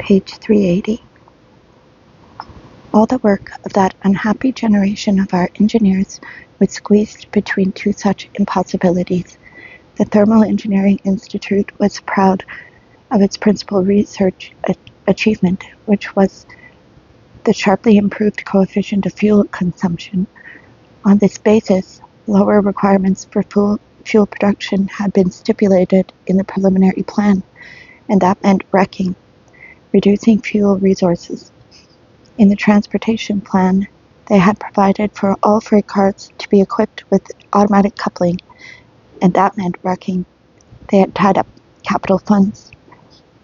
Page 380. All the work of that unhappy generation of our engineers was squeezed between two such impossibilities. The Thermal Engineering Institute was proud of its principal research achievement, which was the sharply improved coefficient of fuel consumption. On this basis, lower requirements for fuel production had been stipulated in the preliminary plan, and that meant wrecking, reducing fuel resources. In the transportation plan, they had provided for all freight cars to be equipped with automatic coupling, and that meant wrecking. They had tied up capital funds.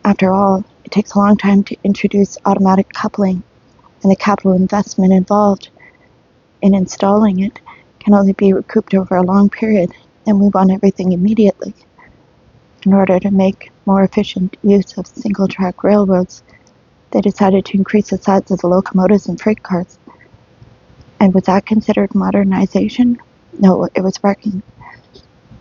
After all, it takes a long time to introduce automatic coupling, and the capital investment involved in installing it can only be recouped over a long period, and we want everything immediately. In order to make more efficient use of single-track railroads, they decided to increase the size of the locomotives and freight cars. And was that considered modernization? No, it was wrecking,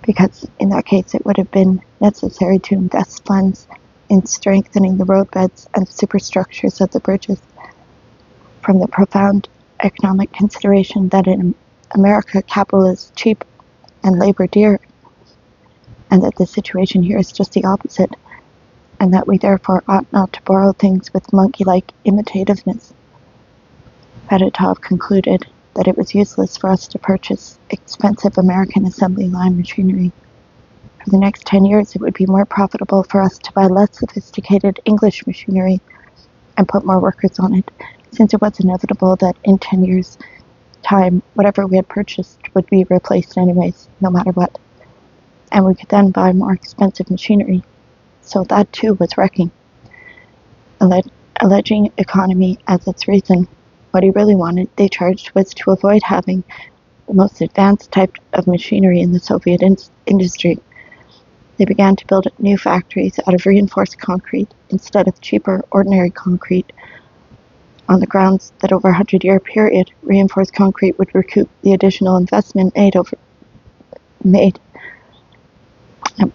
because in that case it would have been necessary to invest funds in strengthening the roadbeds and superstructures of the bridges. From the profound economic consideration that in America capital is cheap and labor dear, and that the situation here is just the opposite, and that we therefore ought not to borrow things with monkey-like imitativeness. Fedotov concluded that it was useless for us to purchase expensive American assembly line machinery. For the next 10 years, it would be more profitable for us to buy less sophisticated English machinery and put more workers on it, since it was inevitable that in 10 years' time, whatever we had purchased would be replaced anyways, no matter what. And we could then buy more expensive machinery. So that too was wrecking. Alleging economy as its reason, what he really wanted, they charged, was to avoid having the most advanced type of machinery in the Soviet industry. They began to build new factories out of reinforced concrete instead of cheaper ordinary concrete, on the grounds that over a 100-year period, reinforced concrete would recoup the additional investment made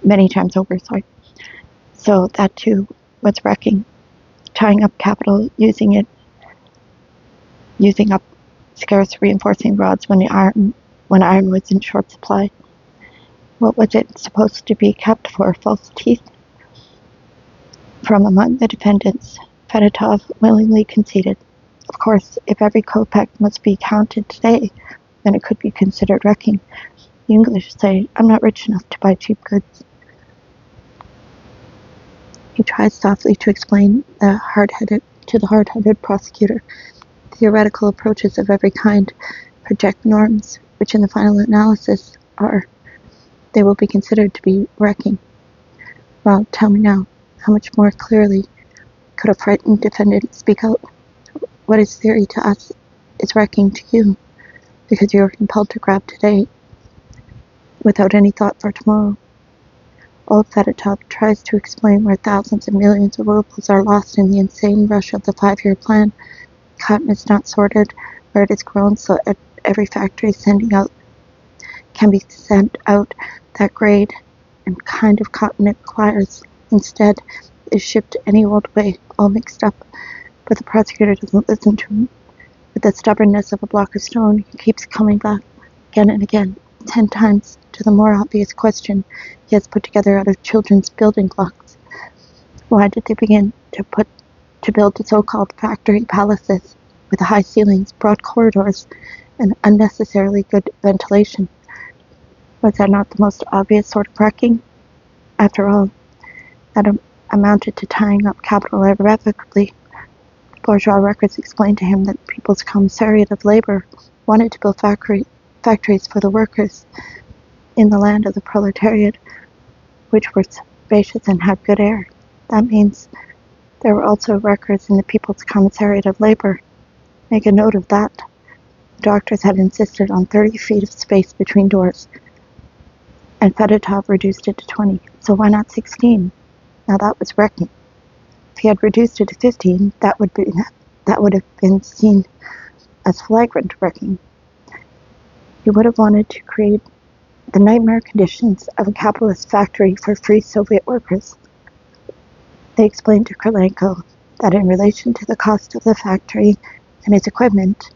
many times over. So that too was wrecking, tying up capital, using up scarce reinforcing rods when iron was in short supply. What was it supposed to be kept for? False teeth? From among the defendants, Fedotov willingly conceded. Of course, if every kopeck must be counted today, then it could be considered wrecking. The English say, I'm not rich enough to buy cheap goods. He tries softly to explain to the hard-headed prosecutor. Theoretical approaches of every kind project norms, which in the final analysis they will be considered to be wrecking. Well, tell me now, how much more clearly could a frightened defendant speak out? What is theory to us is wrecking to you, because you are compelled to grab today, without any thought for tomorrow. Old Fedotov tries to explain where thousands of millions of rubles are lost in the insane rush of the 5-year plan. Cotton is not sorted where it is grown, so at every factory can be sent out that grade and kind of cotton it acquires. Instead, is shipped any old way, all mixed up. But the prosecutor doesn't listen to him. With the stubbornness of a block of stone, he keeps coming back again and again, 10 times, to the more obvious question he has put together out of children's building blocks. Why did they begin to build the so-called factory palaces with high ceilings, broad corridors, and unnecessarily good ventilation? Was that not the most obvious sort of wrecking? After all, that amounted to tying up capital irrevocably. The bourgeois records explained to him that the People's Commissariat of Labor wanted to build factories for the workers in the land of the proletariat, which were spacious and had good air. That means there were also records in the People's Commissariat of Labor. Make a note of that. The doctors had insisted on 30 feet of space between doors, and Fedotov reduced it to 20, so why not 16? Now that was wrecking. If he had reduced it to 15, that would have been seen as flagrant wrecking. He would have wanted to create the nightmare conditions of a capitalist factory for free Soviet workers. They explained to Krylenko that in relation to the cost of the factory and its equipment,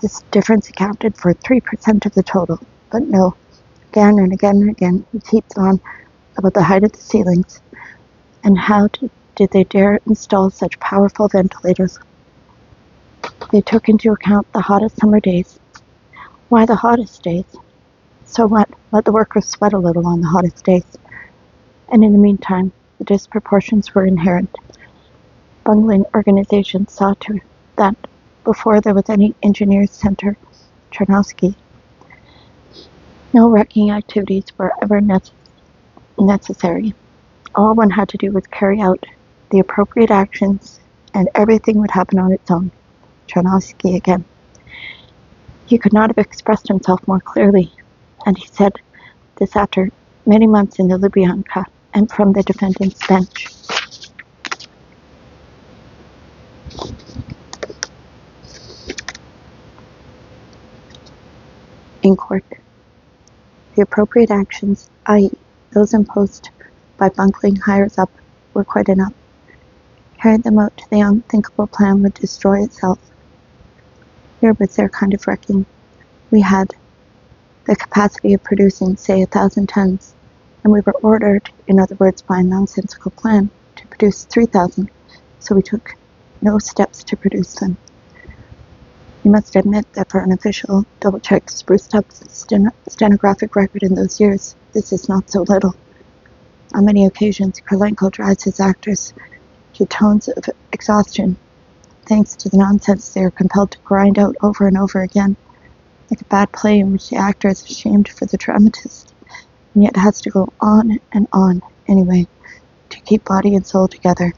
this difference accounted for 3% of the total. But no, again and again and again, he keeps on about the height of the ceilings, and how did they dare install such powerful ventilators? They took into account the hottest summer days. Why the hottest days? So what? Let the workers sweat a little on the hottest days. And in the meantime, the disproportions were inherent. Bungling organizations saw to that before there was any engineers center, Chernovsky, no wrecking activities were ever necessary. All one had to do was carry out the appropriate actions, and everything would happen on its own. Chernovsky again. He could not have expressed himself more clearly, and he said this after many months in the Lubyanka and from the defendant's bench. In court, the appropriate actions, i.e., those imposed by bungling higher up, were quite enough. Carrying them out to the unthinkable plan would destroy itself. Here was their kind of wrecking. We had the capacity of producing, say, 1,000 tons, and we were ordered, in other words, by a nonsensical plan, to produce 3,000, so we took no steps to produce them. You must admit that for an official, double-checked, spruced-up stenographic record in those years, this is not so little. On many occasions, Krylenko drives his actors to tones of exhaustion, thanks to the nonsense they are compelled to grind out over and over again, like a bad play in which the actor is ashamed for the dramatist, and yet has to go on and on anyway, to keep body and soul together.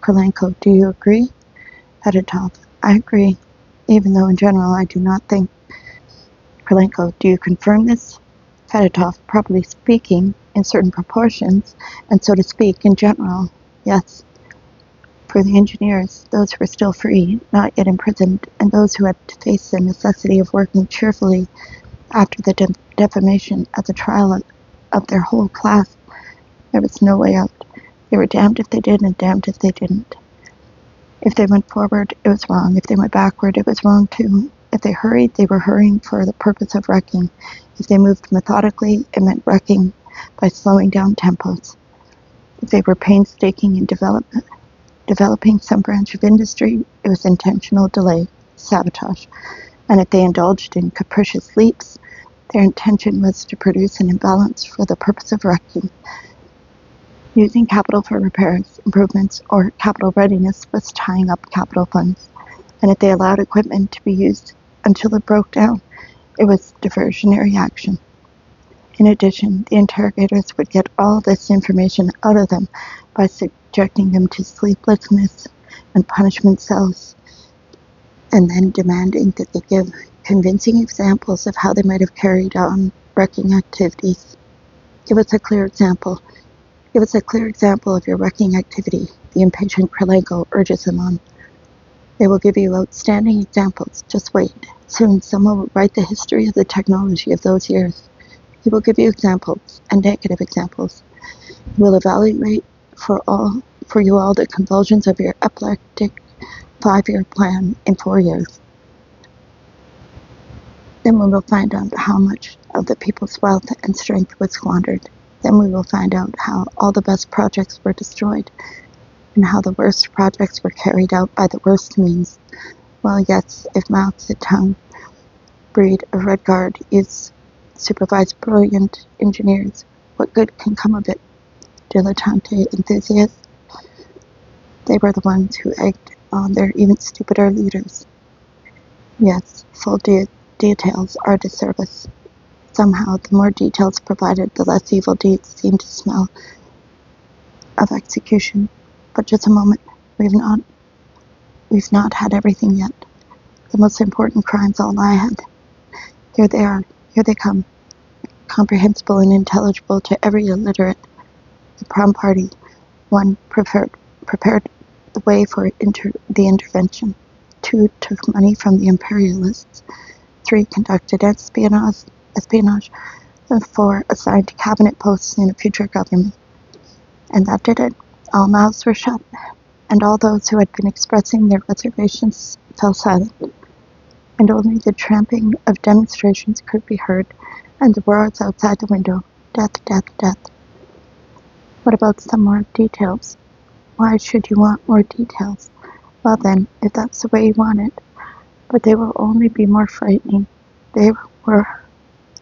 Krylenko, do you agree? Fedotov, I agree, even though in general I do not think. Krylenko, do you confirm this? Fedotov, properly speaking, in certain proportions, and so to speak, in general, yes. For the engineers, those who were still free, not yet imprisoned, and those who had to face the necessity of working cheerfully after the defamation at the trial of their whole class, there was no way out. They were damned if they did and damned if they didn't. If they went forward, it was wrong. If they went backward, it was wrong too. If they hurried, they were hurrying for the purpose of wrecking. If they moved methodically, it meant wrecking by slowing down tempos. If they were painstaking in developing some branch of industry, it was intentional delay, sabotage. And if they indulged in capricious leaps, their intention was to produce an imbalance for the purpose of wrecking. Using capital for repairs, improvements, or capital readiness was tying up capital funds. And if they allowed equipment to be used until it broke down, it was diversionary action. In addition, the interrogators would get all this information out of them by subjecting them to sleeplessness and punishment cells, and then demanding that they give convincing examples of how they might have carried on wrecking activities. Give us a clear example. Give us a clear example of your wrecking activity, the impatient Krylenko urges them on. They will give you outstanding examples. Just wait. Soon someone will write the history of the technology of those years. He will give you examples, and negative examples. He will evaluate for you all the convulsions of your epileptic 5-year plan in 4 years. Then we will find out how much of the people's wealth and strength was squandered. Then we will find out how all the best projects were destroyed, and how the worst projects were carried out by the worst means. Well, yes, if Mao Zedong, breed of Red Guard, is supervised brilliant engineers, what good can come of it? Dilettante enthusiasts? They were the ones who egged on their even stupider leaders. Yes, full details are a disservice. Somehow, the more details provided, the less evil deeds seem to smell of execution. But just a moment, we've not had everything yet. The most important crimes all lie ahead. Here they are. Here they come. Comprehensible and intelligible to every illiterate. The prom party, 1, prepared the way for the intervention. 2, took money from the imperialists. 3, conducted espionage. And 4, assigned cabinet posts in a future government. And that did it. All mouths were shut. and all those who had been expressing their reservations fell silent, and only the tramping of demonstrations could be heard, and the roars outside the window, "Death, death, death." What about some more details? Why should you want more details? Well then, if that's the way you want it. But they will only be more frightening. They were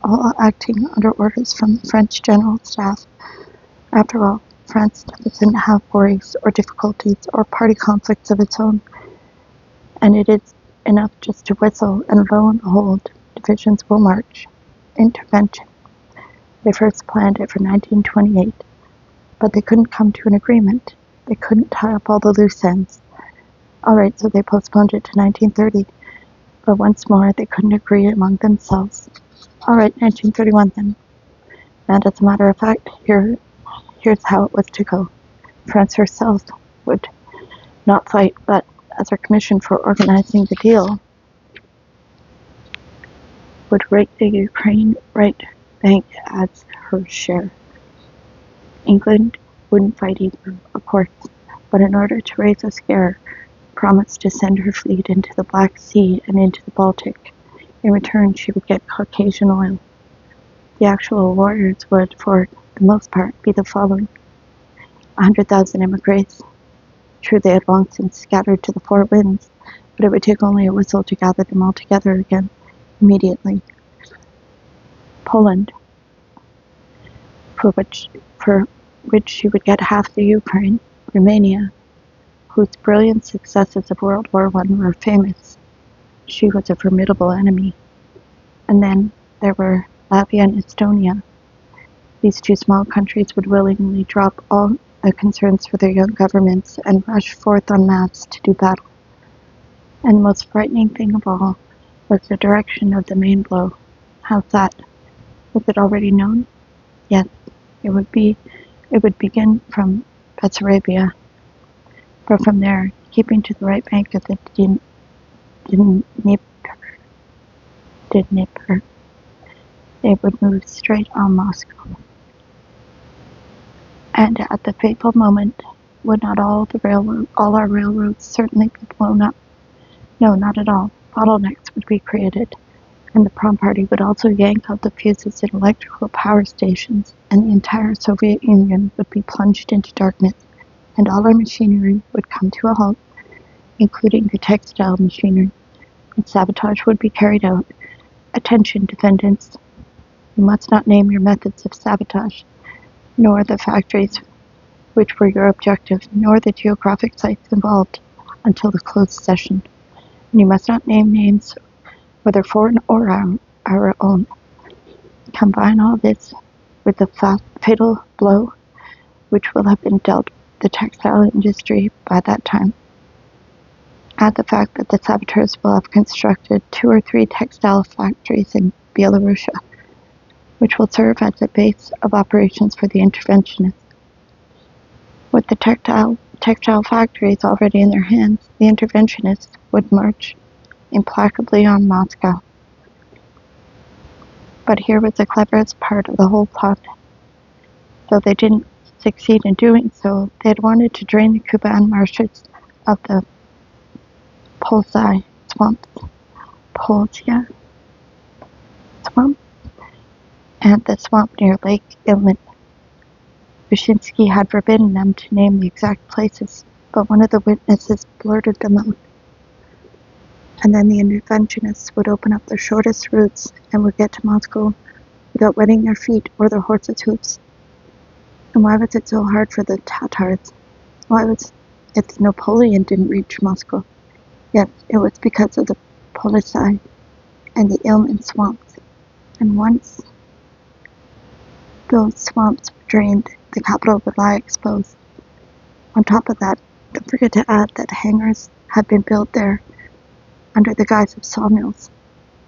all acting under orders from the French General Staff. After all, France doesn't have worries or difficulties or party conflicts of its own, and it is enough just to whistle, and lo and behold, divisions will march. Intervention. They first planned it for 1928, but they couldn't come to an agreement. They couldn't tie up all the loose ends. Alright, so they postponed it to 1930, but once more they couldn't agree among themselves. Alright, 1931 then. And as a matter of fact, here's how it was to go. France herself would not fight, but as her commission for organizing the deal, would rate the Ukraine right bank as her share. England wouldn't fight either, of course, but in order to raise a scare, promised to send her fleet into the Black Sea and into the Baltic. In return, she would get Caucasian oil. The actual warriors would, for the most part, be the following: 100,000 emigres. True, they had long since scattered to the four winds, but it would take only a whistle to gather them all together again, immediately. Poland, for which she would get half the Ukraine. Romania, whose brilliant successes of World.1 were famous. She was a formidable enemy. And then there were Latvia and Estonia. These two small countries would willingly drop all their concerns for their young governments and rush forth en masse to do battle. And the most frightening thing of all was the direction of the main blow. How's that? Was it already known? Yes, it would begin from Bessarabia, but from there, keeping to the right bank of the Dnieper, they would move straight on Moscow. And at the fateful moment, would not all our railroads certainly be blown up? No, not at all. Bottlenecks would be created, and the Prom Party would also yank out the fuses in electrical power stations, and the entire Soviet Union would be plunged into darkness, and all our machinery would come to a halt, including the textile machinery, and sabotage would be carried out. Attention, defendants. You must not name your methods of sabotage, nor the factories which were your objective, nor the geographic sites involved, until the closed session. And you must not name names, whether foreign or our own. Combine all this with the fatal blow which will have been dealt the textile industry by that time. Add the fact that the saboteurs will have constructed 2 or 3 textile factories in Belarus, which will serve as a base of operations for the interventionists. With the textile factories already in their hands, the interventionists would march implacably on Moscow. But here was the cleverest part of the whole plot. Though they didn't succeed in doing so, they had wanted to drain the Kuban marshes of the Polzai swamps, swamp, and the swamp near Lake Iine. Wyszynski had forbidden them to name the exact places, but one of the witnesses blurted them out. And then the interventionists would open up the shortest routes and would get to Moscow without wetting their feet or their horses' hoofs. And why was it so hard for the Tatars? Why was it Napoleon didn't reach Moscow? Yes, it was because of the Polzai and the Iine swamps. And once those swamps were drained, the capital would lie exposed. On top of that, don't forget to add that hangars had been built there under the guise of sawmills,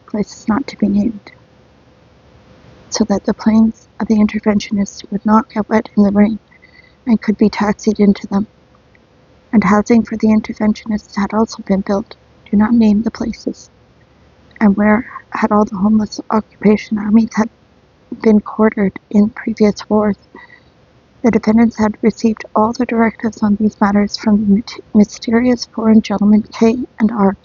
places not to be named, so that the planes of the interventionists would not get wet in the rain and could be taxied into them. And housing for the interventionists had also been built. Do not name the places. And where had all the homeless occupation armies had been quartered in previous wars, The defendants had received all the directives on these matters from the mysterious foreign gentlemen K and R.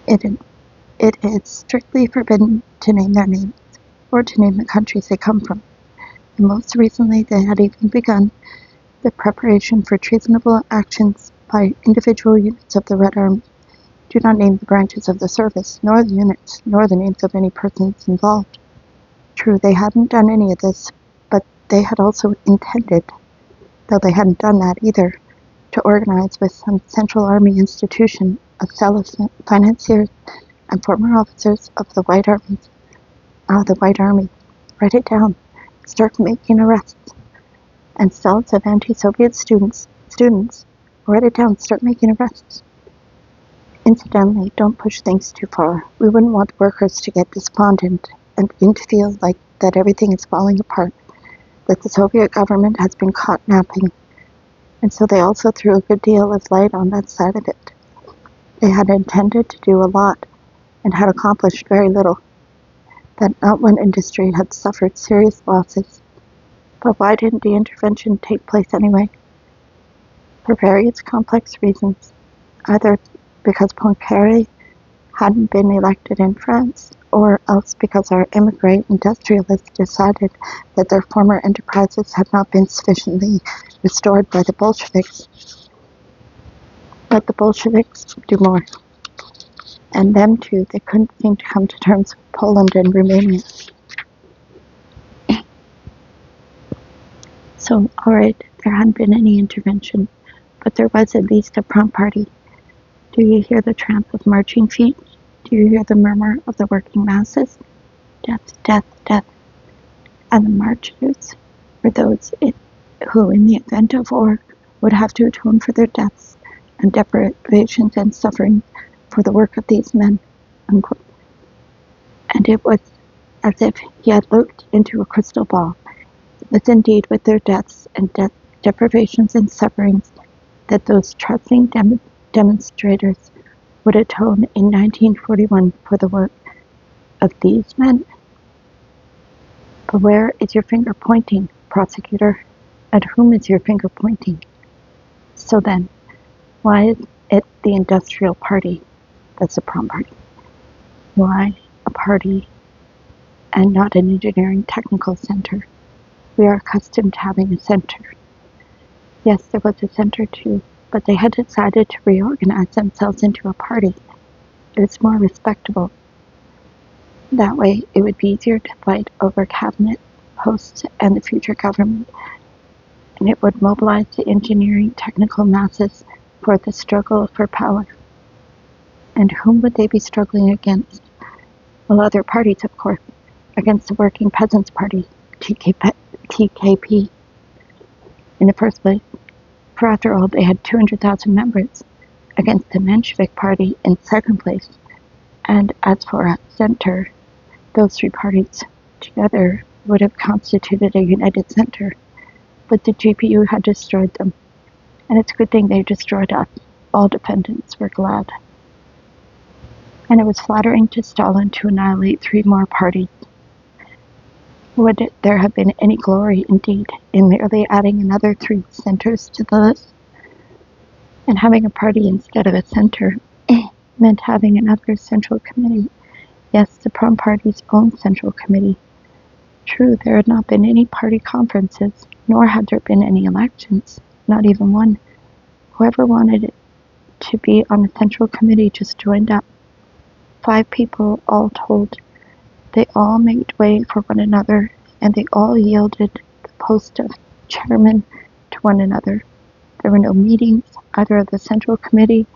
It is strictly forbidden to name their names, or to name the countries they come from. And most recently they had even begun the preparation for treasonable actions by individual units of the Red Army. Do not name the branches of the service, nor the units, nor the names of any persons involved. True, they hadn't done any of this, but they had also intended, though they hadn't done that either, to organize with some central army institution a cell of financiers and former officers of the White Army. Write it down. Start making arrests. And cells of anti-Soviet students. Write it down. Start making arrests. Incidentally, don't push things too far. We wouldn't want workers to get despondent and begin to feel like that everything is falling apart, that the Soviet government has been caught napping. And so they also threw a good deal of light on that side of it. They had intended to do a lot and had accomplished very little, that not one industry had suffered serious losses. But why didn't the intervention take place anyway? For various complex reasons, either because Poincaré hadn't been elected in France, or else because our emigre industrialists decided that their former enterprises had not been sufficiently restored by the Bolsheviks. But the Bolsheviks do more. And them too, they couldn't seem to come to terms with Poland and Romania. So, alright, there hadn't been any intervention, but there was at least a prompt party. Do you hear the tramp of marching feet? Do you hear the murmur of the working masses? Death, death, death. And the marchers were those who, in the event of war, would have to atone for their deaths and deprivations and suffering for the work of these men. Unquote. And it was as if he had looked into a crystal ball. It was indeed with their deaths and deprivations and sufferings that those trusting demonstrators would atone in 1941 for the work of these men. But where is your finger pointing, prosecutor? At whom is your finger pointing? So then, why is it the industrial party that's the prompt party? Why a party and not an engineering technical center? We are accustomed to having a center. Yes, there was a center too, but they had decided to reorganize themselves into a party. It was more respectable. That way, it would be easier to fight over cabinet posts and the future government, and it would mobilize the engineering technical masses for the struggle for power. And whom would they be struggling against? Well, other parties, of course, against the Working Peasants' Party, TKP, in the first place. For after all, they had 200,000 members, against the Menshevik Party in second place. And as for a center, those three parties together would have constituted a united center. But the GPU had destroyed them. And it's a good thing they destroyed us. All defendants were glad. And it was flattering to Stalin to annihilate three more parties. Would there have been any glory, indeed, in merely adding another three centers to the list? And having a party instead of a center meant having another central committee. Yes, the Prom Party's own central committee. True, there had not been any party conferences, nor had there been any elections, not even one. Whoever wanted it to be on a central committee just joined up. 5 people all told. They all made way for one another, and they all yielded the post of chairman to one another. There were no meetings, either of the central committee.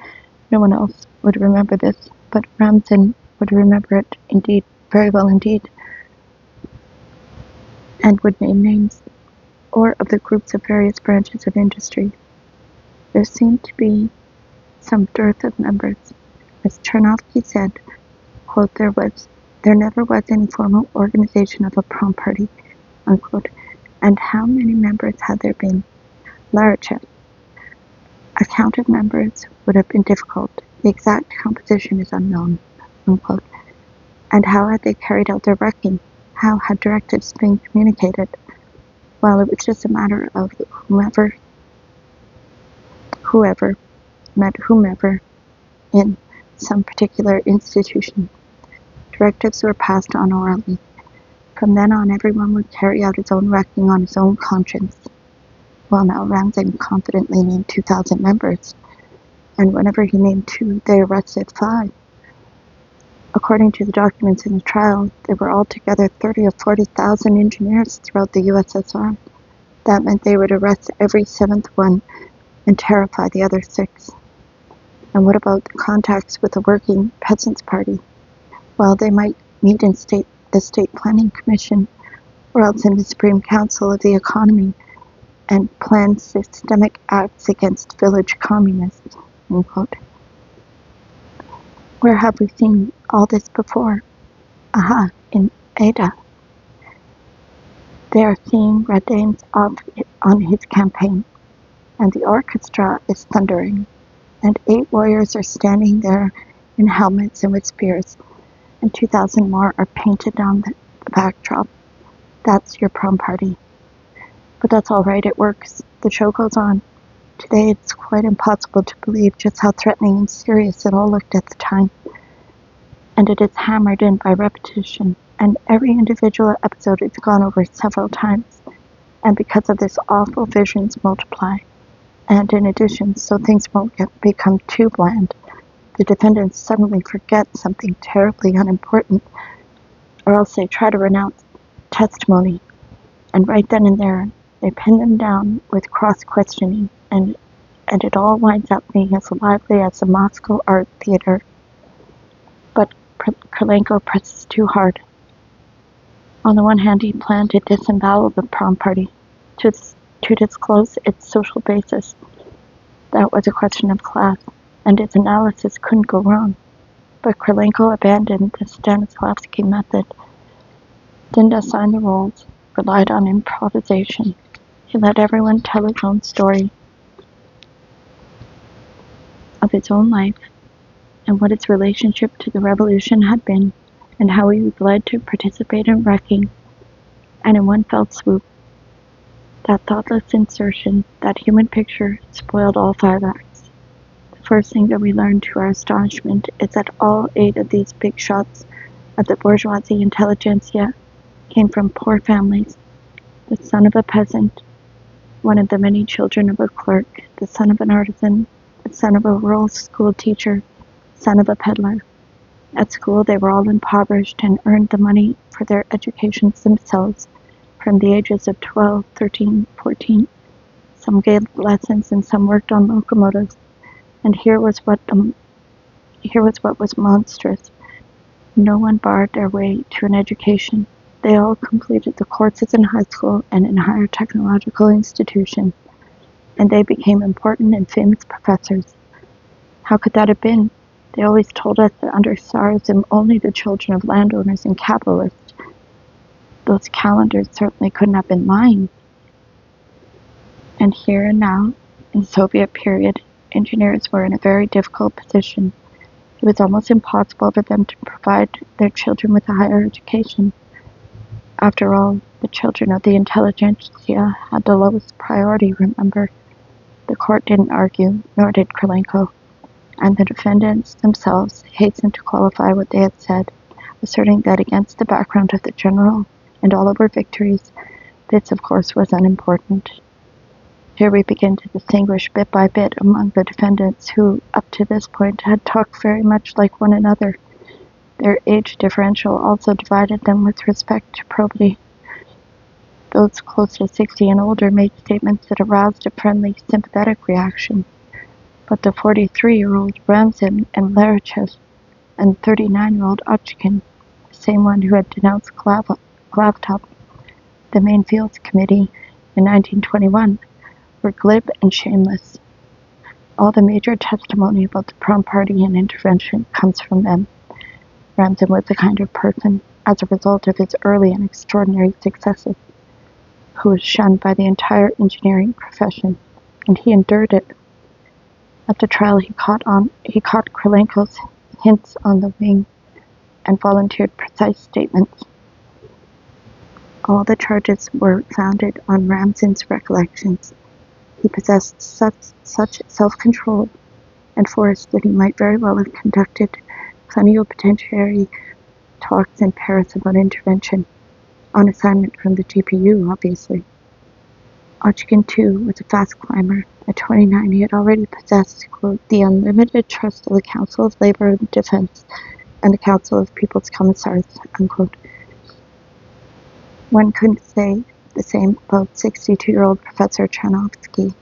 No one else would remember this, but Ramzan would remember it indeed, very well indeed, and would name names, or of the groups of various branches of industry. There seemed to be some dearth of members. As Chernovsky said, quote, there never was any formal organization of a prom party, unquote. And how many members had there been? Larachev. A count of members would have been difficult. The exact composition is unknown, unquote. And how had they carried out their wrecking? How had directives been communicated? Well, it was just a matter of whoever met whomever in some particular institution. Directives were passed on orally. From then on, everyone would carry out his own reckoning on his own conscience. Well, now Ramsden confidently named 2,000 members, and whenever he named 2, they arrested 5. According to the documents in the trial, there were altogether 30 or 40,000 engineers throughout the USSR. That meant they would arrest every 7th one and terrify the other 6. And what about the contacts with the Working Peasants' Party? Well, they might meet in the State Planning Commission or else in the Supreme Council of the Economy and plan systemic acts against village communists. Unquote. Where have we seen all this before? Aha, in Ada. They are seeing Red Danes off on his campaign, and the orchestra is thundering, and 8 warriors are standing there in helmets and with spears, and 2,000 more are painted on the backdrop. That's your prom party. But that's all right, it works. The show goes on. Today it's quite impossible to believe just how threatening and serious it all looked at the time. And it is hammered in by repetition, and every individual episode is gone over several times, and because of this awful visions multiply. And in addition, so things won't become too bland, the defendants suddenly forget something terribly unimportant, or else they try to renounce testimony, and right then and there, they pin them down with cross-questioning, and it all winds up being as lively as the Moscow Art Theater. But Krylenko presses too hard. On the one hand, he planned to disembowel the prom party, to disclose its social basis. That was a question of class, and its analysis couldn't go wrong. But Krylenko abandoned the Stanislavski method, didn't assign the roles, relied on improvisation. He let everyone tell his own story of his own life, and what its relationship to the revolution had been, and how he was led to participate in wrecking, and in one fell swoop, that thoughtless insertion, that human picture, spoiled all 5 acts. The first thing that we learned to our astonishment is that all 8 of these big shots of the bourgeoisie intelligentsia came from poor families. The son of a peasant, one of the many children of a clerk, the son of an artisan, the son of a rural school teacher, son of a peddler. At school, they were all impoverished and earned the money for their educations themselves from the ages of 12, 13, 14. Some gave lessons and some worked on locomotives. And here was what was monstrous. No one barred their way to an education. They all completed the courses in high school and in higher technological institutions, and they became important and famous professors. How could that have been? They always told us that under Tsarism only the children of landowners and capitalists. Those calendars certainly couldn't have been lying. And here and now, in the Soviet period, engineers were in a very difficult position. It was almost impossible for them to provide their children with a higher education. After all, the children of the intelligentsia had the lowest priority, remember. The court didn't argue, nor did Krylenko, and the defendants themselves hastened to qualify what they had said, asserting that against the background of the general and all over victories, this of course was unimportant. Here we begin to distinguish bit by bit among the defendants who, up to this point, had talked very much like one another. Their age differential also divided them with respect to probity. Those close to 60 and older made statements that aroused a friendly, sympathetic reaction. But the 43-year-old Ramsden and Lerichev and 39-year-old Ochkin, the same one who had denounced Glavtop, the Main Fields Committee, in 1921, were glib and shameless. All the major testimony about the prom party and intervention comes from them. Ramsden was the kind of person, as a result of his early and extraordinary successes, who was shunned by the entire engineering profession, and he endured it. At the trial, he caught Krylenko's hints on the wing and volunteered precise statements. All the charges were founded on Ramson's recollections. He possessed such self-control and force that he might very well have conducted plenipotentiary talks in Paris about intervention, on assignment from the GPU, obviously. Ch.10, too, was a fast climber. At 29, he had already possessed, quote, the unlimited trust of the Council of Labor and Defense and the Council of People's Commissars, unquote. One couldn't say the same about 62-year-old Professor Chernovsky.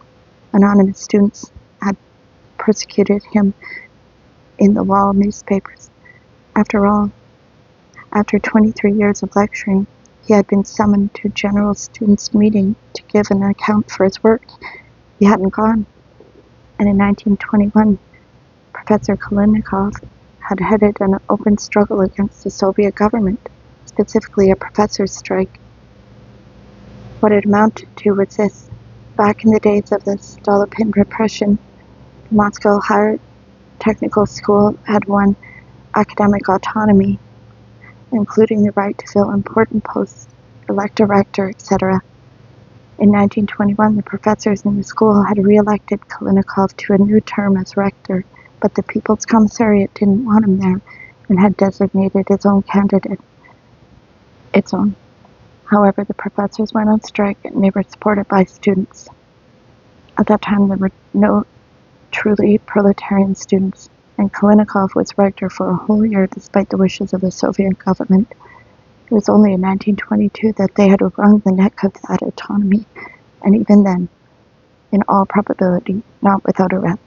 Anonymous students had persecuted him in the wall newspapers. After all, after 23 years of lecturing, he had been summoned to a general students' meeting to give an account for his work. He hadn't gone, and in 1921, Professor Kalinikov had headed an open struggle against the Soviet government, specifically a professors' strike. What it amounted to was this. Back in the days of the Stolypin repression, the Moscow Higher Technical School had won academic autonomy, including the right to fill important posts, elect a rector, etc. In 1921, the professors in the school had re-elected Kalinikov to a new term as rector, but the People's Commissariat didn't want him there and had designated its own candidate. However, the professors went on strike and they were supported by students. At that time, there were no truly proletarian students, and Kalinikov was rector for a whole year despite the wishes of the Soviet government. It was only in 1922 that they had wrung the neck of that autonomy, and even then, in all probability, not without arrest.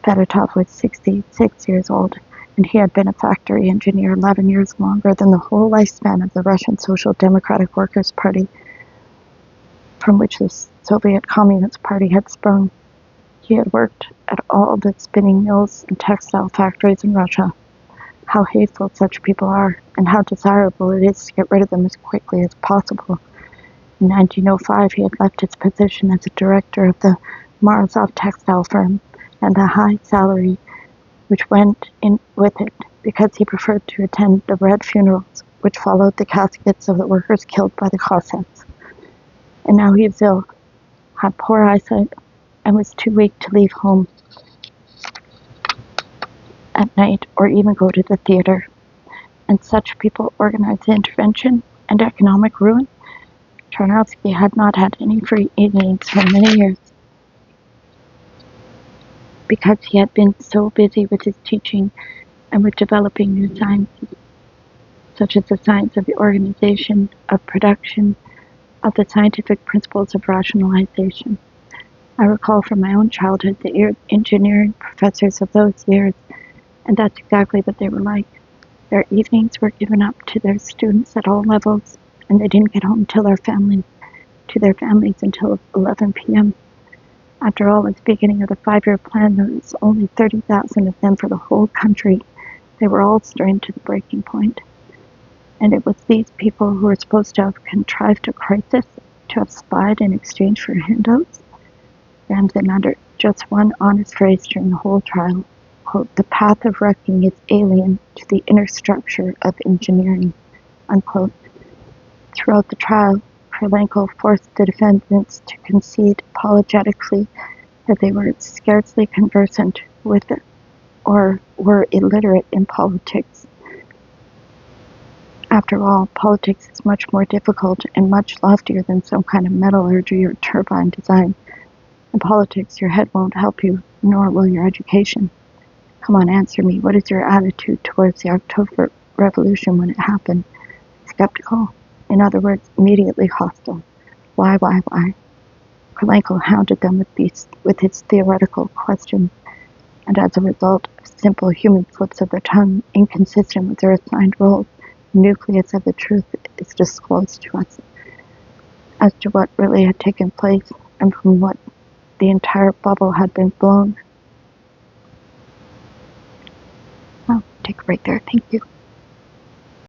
Fedotov was 66 years old, and he had been a factory engineer 11 years longer than the whole lifespan of the Russian Social Democratic Workers' Party, from which the Soviet Communist Party had sprung. He had worked at all the spinning mills and textile factories in Russia. How hateful such people are, and how desirable it is to get rid of them as quickly as possible. In 1905, he had left his position as a director of the Morozov textile firm, and the high salary which went in with it, because he preferred to attend the red funerals which followed the caskets of the workers killed by the Cossacks. And now he was ill, had poor eyesight, and was too weak to leave home at night or even go to the theater. And such people organized intervention and economic ruin. Chernovsky had not had any free evenings for many years because he had been so busy with his teaching and with developing new sciences, such as the science of the organization, of production, of the scientific principles of rationalization. I recall from my own childhood the engineering professors of those years, and that's exactly what they were like. Their evenings were given up to their students at all levels, and they didn't get home to their families until 11 p.m. After all, at the beginning of the 5-year plan, there was only 30,000 of them for the whole country. They were all strained to the breaking point. And it was these people who were supposed to have contrived a crisis, to have spied in exchange for handouts. Ramsden uttered just one honest phrase during the whole trial. Quote, the path of wrecking is alien to the inner structure of engineering, unquote. Throughout the trial, Krylenko forced the defendants to concede apologetically that they were scarcely conversant with it or were illiterate in politics. After all, politics is much more difficult and much loftier than some kind of metallurgy or turbine design. In politics, your head won't help you, nor will your education. Come on, answer me. What is your attitude towards the October Revolution when it happened? Skeptical? In other words, immediately hostile. Why? Krylenko hounded them with his theoretical questions, and as a result of simple human slips of the tongue, inconsistent with their assigned roles, the nucleus of the truth is disclosed to us. As to what really had taken place, and from what the entire bubble had been blown. I'll take a break there. Thank you.